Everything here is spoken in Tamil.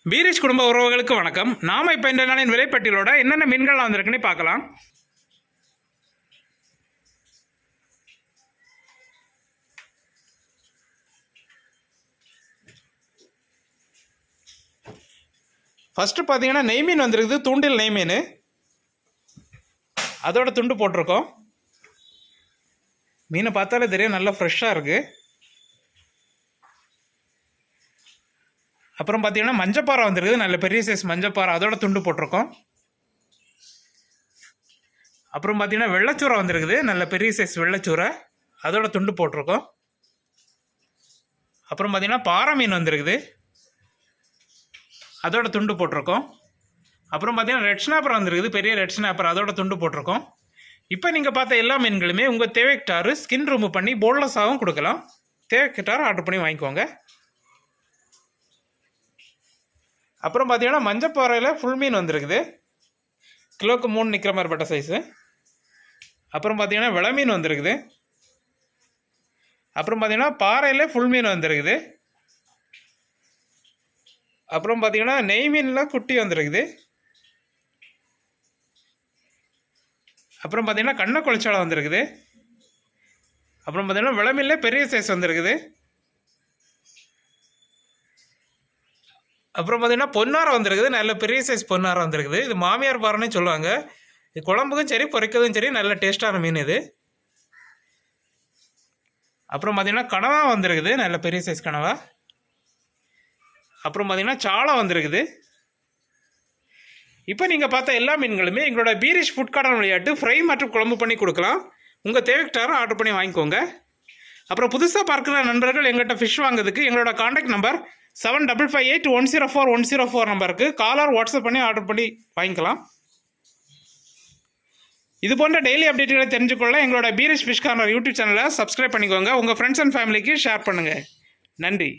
பீரிஷ் குடும்ப உறவுகளுக்கு வணக்கம். நாம இப்போ இந்த நாளின் விலைப்பட்டியலோட என்னென்ன மீன்கள்லாம் வந்திருக்குன்னு பார்க்கலாம். ஃபர்ஸ்ட் பார்த்தீங்கன்னா நெய் மீன் வந்திருக்குது. தூண்டில் நெய் மீன், அதோட துண்டு போட்டிருக்கோம். மீனை பார்த்தாலே தெரியும், நல்லா ஃப்ரெஷ்ஷாக இருக்குது. அப்புறம் பார்த்தீங்கன்னா மஞ்சப்பாறை வந்துருக்குது, நல்ல பெரிய சைஸ் மஞ்சப்பாறை, அதோட துண்டு போட்டிருக்கோம். அப்புறம் பார்த்தீங்கன்னா வெள்ளைச்சூரை வந்துருக்குது, நல்ல பெரிய சைஸ் வெள்ளைச்சூரை, அதோட துண்டு போட்டிருக்கோம். அப்புறம் பார்த்தீங்கன்னா பாறை மீன் வந்துருக்குது, அதோட துண்டு போட்டிருக்கோம். அப்புறம் பார்த்தீங்கன்னா ரெட் ஸ்னாப்பர் வந்துருக்குது, பெரிய ரெட் ஸ்னாப்பர், அதோட துண்டு போட்டிருக்கோம். இப்போ நீங்கள் பார்த்த எல்லா மீன்களுமே உங்கள் தேவைக்கிட்டாரு ஸ்கின் ரிமூவ் பண்ணி போன்லெஸ்ஸாகவும் கொடுக்கலாம். தேவைக்கிட்டாரு ஆர்டர் பண்ணி வாங்கிக்கோங்க. அப்புறம் பார்த்தீங்கன்னா மஞ்சப்பாறையில் ஃபுல் மீன் வந்துருக்குது, கிலோக்கு 3 நிற்கிற மாதிரி பட்ட சைஸு. அப்புறம் பார்த்தீங்கன்னா விளை மீன் வந்துருக்குது. அப்புறம் பார்த்தீங்கன்னா பாறையில் ஃபுல் மீன் வந்துருக்குது. அப்புறம் பார்த்தீங்கன்னா நெய் மீனில் குட்டி வந்துருக்குது. அப்புறம் பார்த்தீங்கன்னா கண்ணை கொளிச்சாலை வந்துருக்குது. அப்புறம் பார்த்தீங்கன்னா விளை மீனில் பெரிய சைஸ் வந்துருக்குது. அப்புறம் பார்த்தீங்கன்னா பொன்னாரம் வந்துருக்குது, நல்ல பெரிய சைஸ் பொன்னாரம் வந்துருக்குது. இது மாமியார் பாறைன்னு சொல்லுவாங்க. இது குழம்புக்கும் சரி பொரிக்கிறதும் சரி நல்ல டேஸ்ட்டான மீன் இது. அப்புறம் பார்த்தீங்கன்னா கனவா வந்துருக்குது, நல்ல பெரிய சைஸ் கனவா. அப்புறம் பார்த்தீங்கன்னா சாலை வந்துருக்குது. இப்போ நீங்கள் பார்த்த எல்லா மீன்களுமே எங்களோட பீரிஷ் ஃபுட் கார்டன் விளையாட்டு ஃப்ரை மற்றும் குழம்பு பண்ணி கொடுக்கலாம். உங்கள் தேவைக்கிட்டாரும் ஆர்டர் பண்ணி வாங்கிக்கோங்க. அப்புறம் புதுசாக பார்க்குற நண்பர்கள் எங்கள்கிட்ட ஃபிஷ் வாங்குறதுக்கு எங்களோட காண்டாக்ட் நம்பர் 7558104104 நம்பருக்கு காலர் வாட்ஸ்அப் பண்ணி ஆர்டர் பண்ணி வாங்கிக்கலாம். இது போன்ற டெய்லி அப்டேட்டுகளை தெரிஞ்சுக்கொள்ள எங்களோட பீரிஷ் ஃபிஷ் கார்னர் யூடியூப் சேனலை சப்ஸ்கிரைப் பண்ணிக்கோங்க. உங்கள் ஃப்ரெண்ட்ஸ் அண்ட் ஃபேமிலிக்கு ஷேர் பண்ணுங்கள். நன்றி.